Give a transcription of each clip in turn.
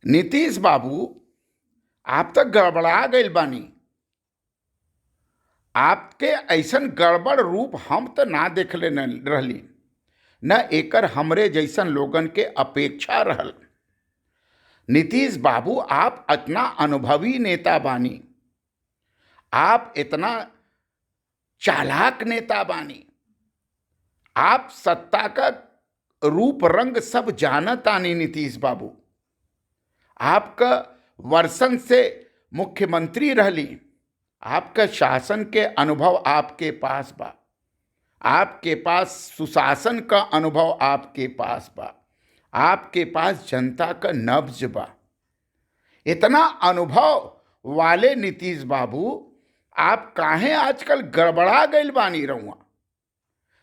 नीतीश बाबू, आप तो गड़बड़ा गइल बानी। आपके ऐसन गड़बड़ रूप हम तो ना देखले न रहली, न एकर हमरे जैसन लोगन के अपेक्षा रहल। नीतीश बाबू, आप इतना अनुभवी नेता बानी, आप इतना चालाक नेता बानी, आप सत्ता का रूप रंग सब जानत आनी। नीतीश बाबू, आपका वर्षन से मुख्यमंत्री रहली, आपका शासन के अनुभव आपके पास बा, आपके पास सुशासन का अनुभव आपके पास बा, आपके पास जनता का नब्ज बा। इतना अनुभव वाले नीतीश बाबू, आप काहे आजकल गड़बड़ा गइल बानी?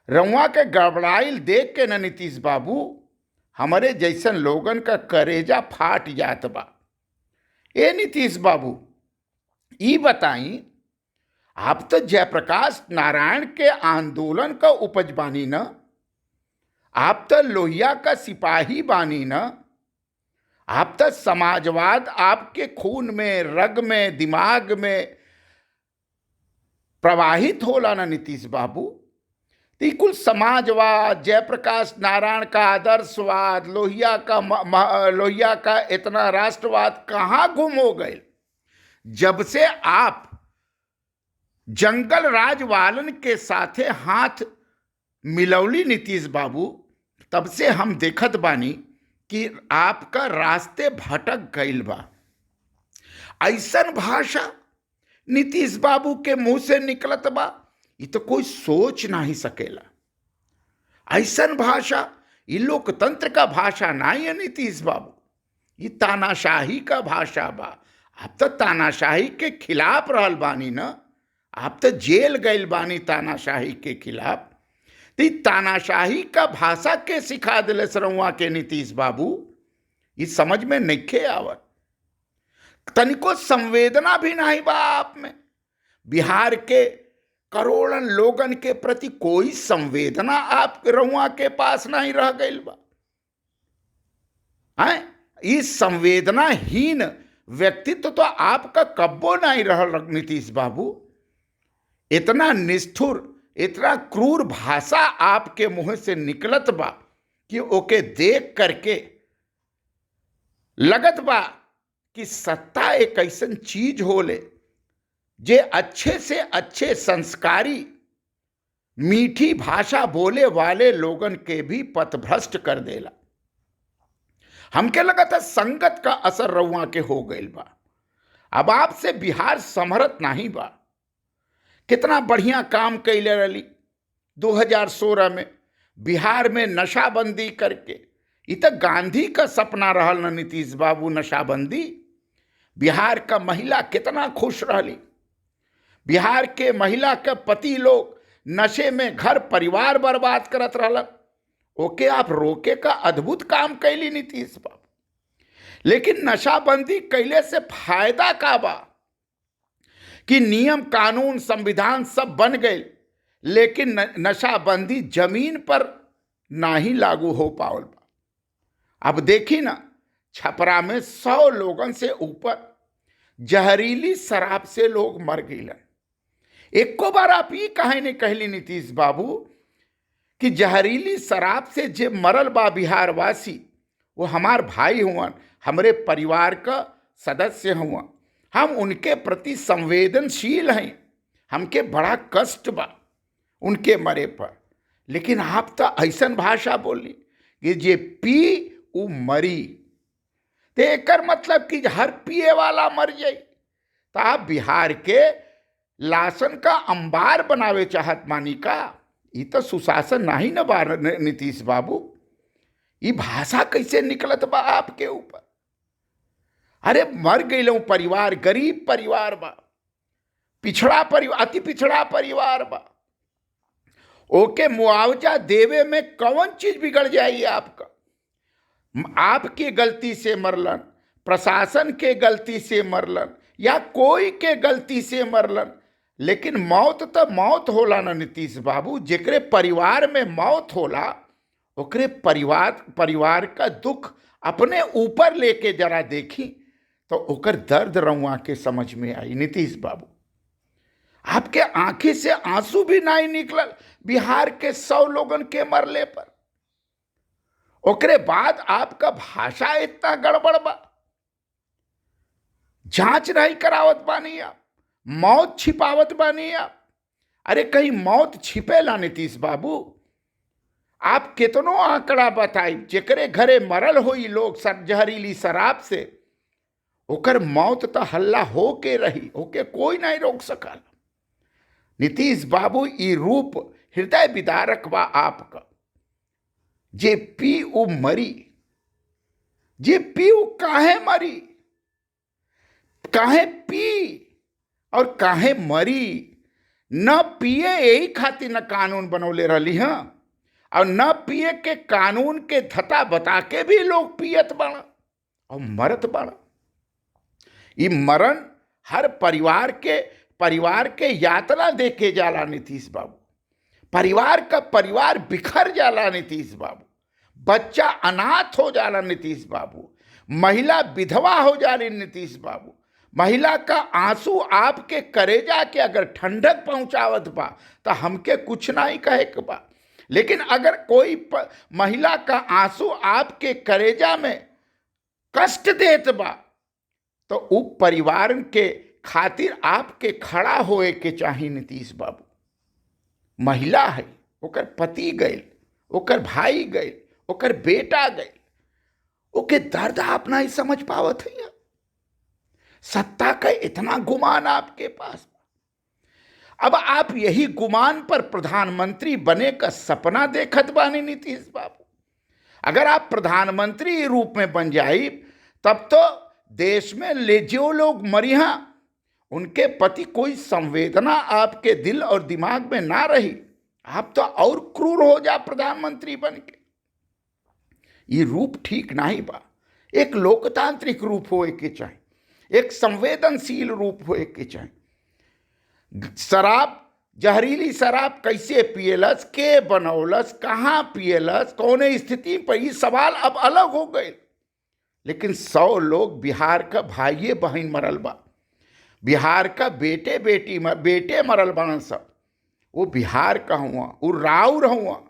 रउआ के गड़बड़ाइल देख के न नीतीश बाबू, हमारे जैसन लोगन का करेजा फाट जात बा। ए नीतीश बाबू, ई बताई, आप तो जयप्रकाश नारायण के आंदोलन का उपज बानी न? आप तो लोहिया का सिपाही बानी न? आप तो समाजवाद आपके खून में, रग में, दिमाग में प्रवाहित होला ना नीतीश बाबू। तो कुल समाजवाद, जयप्रकाश नारायण का आदर्शवाद, लोहिया का इतना राष्ट्रवाद कहाँ गुम हो गए? जब से आप जंगल राज वालन के साथे हाथ मिलौली नीतीश बाबू, तब से हम देखत बानी कि आपका रास्ते भटक गइल बा। ऐसन भाषा नीतीश बाबू के मुंह से निकलत बा, ये तो कोई सोच ना ही सकेला। ऐसन भाषा ये लोकतंत्र का भाषा नहीं है नीतीश बाबू, ये तानाशाही का भाषा बा। आप तो तानाशाही के खिलाफ रहल बानी ना, आप तो जेल गइल बानी तानाशाही के खिलाफ। तो तानाशाही का भाषा के सिखा दिले सरौआ के नीतीश बाबू, ये समझ में नइखे आवत। तनिको संवेदना भी नहीं बा आप में। बिहार के करोड़न लोगन के प्रति कोई संवेदना आप रउआ के पास नहीं रह गइल बा। इस संवेदनाहीन व्यक्तित्व तो आपका कब्बो नहीं रहल नीतीश बाबू। इतना निष्ठुर, इतना क्रूर भाषा आपके मुंह से निकलत बा कि ओके देख करके लगत बा कि सत्ता एक ऐसन चीज होले जे अच्छे से अच्छे संस्कारी मीठी भाषा बोले वाले लोगन के भी पथभ्रष्ट कर देला। हमके लगा था संगत का असर रउआ के हो गइल बा। अब आपसे बिहार संभरत नहीं बा। कितना बढ़िया काम कैले रही 2016 में बिहार में नशाबंदी करके। ये तो गांधी का सपना रहल न नीतीश बाबू, नशाबंदी। बिहार का महिला कितना खुश रही। बिहार के महिला के पति लोग नशे में घर परिवार बर्बाद करत रहल, ओके आप रोके का अद्भुत काम कैली नीतीश बाबू। लेकिन नशाबंदी कैले से फायदा का बा कि नियम कानून संविधान सब बन गए, लेकिन नशाबंदी जमीन पर ना ही लागू हो पावल बा। अब देखी ना, छपरा में 100 लोगन से ऊपर जहरीली शराब से लोग मर गइलन। एको बार आप ये कहे नहीं कहली नीतीश बाबू कि जहरीली शराब से जे मरल बा बिहारवासी, वो हमार भाई हुआ, हमरे परिवार का सदस्य हुआ, हम उनके प्रति संवेदनशील हैं, हमके बड़ा कष्ट बा उनके मरे पर। लेकिन आप तो ऐसन भाषा बोली कि जे पी उ मरी। तो एकर मतलब कि हर पिए वाला मर जाई। तो आप बिहार के लाशन का अंबार बनावे चाहत मानी का? ये तो सुशासन नहीं न बा नीतीश बाबू। ये भाषा कैसे निकलत बा आपके ऊपर? अरे मर गइलों परिवार, गरीब परिवार बा, पिछड़ा परिवार, अति पिछड़ा परिवार बा। ओके मुआवजा देवे में कौन चीज बिगड़ जाई आपका? आपकी गलती से मरलन, प्रशासन के गलती से मरलन, या कोई के गलती से मरलन, लेकिन मौत तो मौत होला ना नीतीश बाबू। जेकरे परिवार में मौत होला, ओकरे परिवार का दुख अपने ऊपर लेके जरा देखी तो ओकर दर्द रउआ के समझ में आई। नीतीश बाबू, आपके आंखी से आंसू भी नहीं निकलल बिहार के 100 लोगन के मरले पर। ओकरे बाद आपका भाषा इतना गड़बड़ बा, जांच नहीं करावत बानी आप, मौत छिपावत बानी आप। अरे कहीं मौत छिपेला नीतीश बाबू? आप कितनो आंकड़ा बताई, जेकरे घरे मरल होई लोग जहरीली शराब से, ओकर मौत तो हल्ला हो के रही, ओके कोई नहीं रोक सकल। नीतीश बाबू, ई रूप हृदय विदारक बा आपका। जे पी उ मरी, जे पी उ काहे मरी, काहे पी और काहे मरी? न पिए यही खातिर न कानून बनौले रही हैं, और न पिए के कानून के धता बता के भी लोग पियत बाड़ा और मरत बाड़ा। ये मरण हर परिवार के यातना देके जाला नीतीश बाबू। परिवार बिखर जाला नीतीश बाबू। बच्चा अनाथ हो जाला नीतीश बाबू। महिला विधवा हो जाली नीतीश बाबू। महिला का आंसू आपके करेजा के अगर ठंडक पहुंचावत बा तो हमके कुछ नहीं कहे के बा, लेकिन अगर कोई महिला का आंसू आपके करेजा में कष्ट देत बा तो उ परिवार के खातिर आपके खड़ा होए के चाहिए नीतीश बाबू। महिला है, ओकर पति गए, ओकर भाई गए, ओकर बेटा गए, ओके दर्द आप नहीं समझ पावत है। सत्ता का इतना गुमान आपके पास। अब आप यही गुमान पर प्रधानमंत्री बने का सपना देखत बानी नीतीश बाबू। अगर आप प्रधानमंत्री रूप में बन जाए तब तो देश में ले जो लोग मरिहा उनके प्रति कोई संवेदना आपके दिल और दिमाग में ना रही, आप तो और क्रूर हो जा प्रधानमंत्री बन के। ये रूप ठीक नहीं बा। एक लोकतांत्रिक रूप होए के चाहिए, एक संवेदनशील रूप होए के चाहिए। शराब, जहरीली शराब कैसे पियलस, के बनौलस, कहाँ पियलस, कौन स्थिति पर, ये सवाल अब अलग हो गए। लेकिन 100 लोग बिहार का भाइये बहन मरल बा, बिहार का बेटे मरल बन सब। वो बिहार का हुआ, वो राउर हुआ।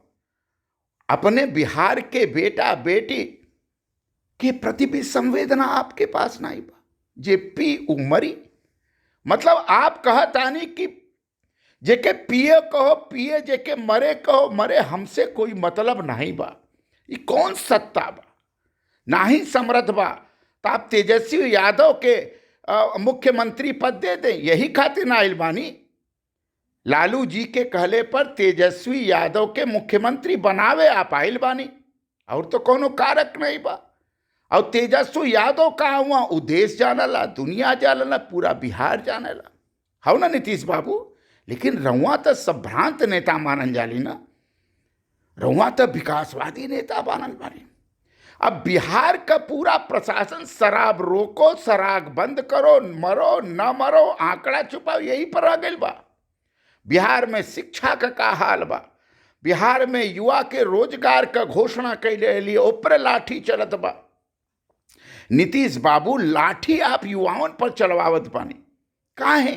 अपने बिहार के बेटा बेटी के प्रति भी संवेदना आपके पास नहीं बा। जे पी उमरी, मतलब आप कहतानी कि जेके पिए कहो पिए, जेके मरे कहो मरे, हमसे कोई मतलब नहीं बा। ये कौन सत्ता बा? ना ही समर्थ बा तो आप तेजस्वी यादव के मुख्यमंत्री पद दे दें, यही खातिर ना आइल बानी। लालू जी के कहले पर तेजस्वी यादव के मुख्यमंत्री बनावे आप आइल बानी, और तो कोनो कारक नहीं बा। और तेजस्वी यादव कहाँ हुआ, उ देश जानला, दुनिया जानला, पूरा बिहार जानला, हो ना नीतीश बाबू? लेकिन रउआ तो संभ्रांत नेता मानल जाली ना, रउआ तो विकासवादी नेता मानल बानी। अब बिहार का पूरा प्रशासन शराब रोको, शराब बंद करो, मरो न मरो, आंकड़ा छुपाओ, यही पर आ गई बा। बिहार में शिक्षा का हाल बा। बिहार में युवा के रोजगार का घोषणा कैले लिए ऊपर लाठी चलत बा। नीतीश बाबू, लाठी आप युवाओं पर चलवावत बानी, काहे?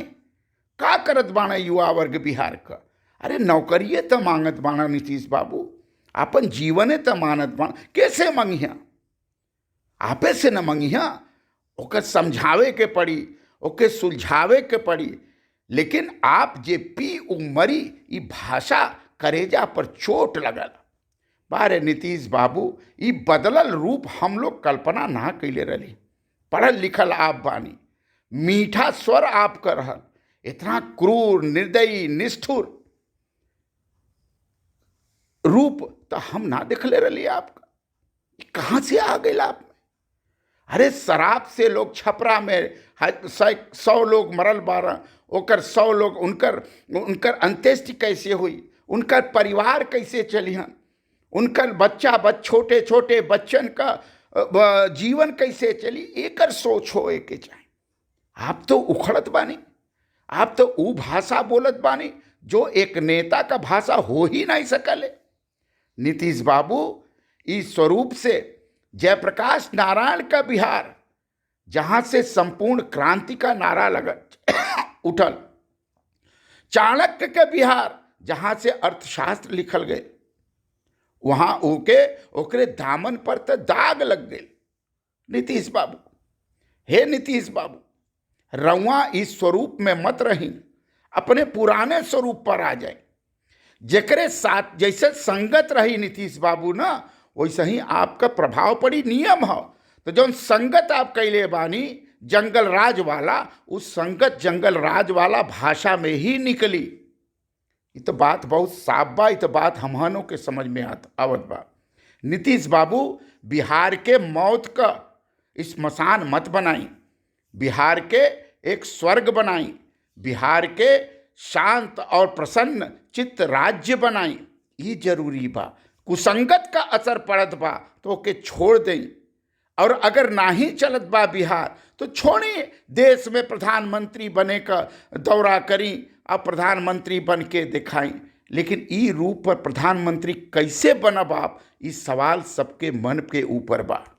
का करत बाना युवा वर्ग बिहार का? अरे नौकरिये तो मांगत बाना नीतीश बाबू, अपन जीवने तो मानत बाना। कैसे मंगिया? आपे से न मंगिया, ओके समझावे के पड़ी, ओके सुलझावे के पड़ी। लेकिन आप जे पी उमरी, ये भाषा करेजा पर चोट लगल। बारे नीतीश बाबू, ये बदलल रूप हम लोग कल्पना ना कैले रही। पढ़ल लिखल आप बानी, मीठा स्वर आप कर रहल, इतना क्रूर, निर्दयी, निष्ठुर रूप तो हम ना देखले रही आपका। कहाँ से आ गए आप में? अरे शराब से लोग छपरा में 100 लोग मरल बारह, ओकर 100 लोग, उनकर अंत्येष्टि कैसे हुई, उनकर परिवार कैसे चलिहन, उनकर छोटे छोटे बच्चन का जीवन कैसे चली, एकर सोच होए के चाहिए। आप तो उखड़त बानी, आप तो ऊ भाषा बोलत बानी जो एक नेता का भाषा हो ही नहीं सकले। नीतीश बाबू, इस स्वरूप से जयप्रकाश नारायण का बिहार, जहां से संपूर्ण क्रांति का नारा लगा उठल। चाणक्य के बिहार, जहां से अर्थशास्त्र लिखल गए, वहां ओकरे दामन पर तो दाग लग गए। नीतीश बाबू, हे नीतीश बाबू, रउआ इस स्वरूप में मत रही, अपने पुराने स्वरूप पर आ जाए। जेकरे साथ जैसे संगत रही नीतीश बाबू ना, वैसे ही आपका प्रभाव पड़ी, नियम हो। तो जो संगत आप कैले बानी जंगल राज वाला, उस संगत जंगल राज वाला भाषा में ही निकली। ये तो बात बहुत साफ बा, ये तो बात हमहनों के समझ में आवत बा। नीतीश बाबू, बिहार के मौत का स्मशान मत बनाई, बिहार के एक स्वर्ग बनाई, बिहार के शांत और प्रसन्न चित्त राज्य बनाई। ये जरूरी बा। कुसंगत का असर पड़त बा तो ओके छोड़ दें, और अगर ना ही चलत बा बिहार तो छोड़ी, देश में प्रधानमंत्री बने का दौरा करी और प्रधानमंत्री बन के दिखाई। लेकिन ई रूप पर प्रधानमंत्री कैसे बनब आप, इस सवाल सबके मन के ऊपर बा।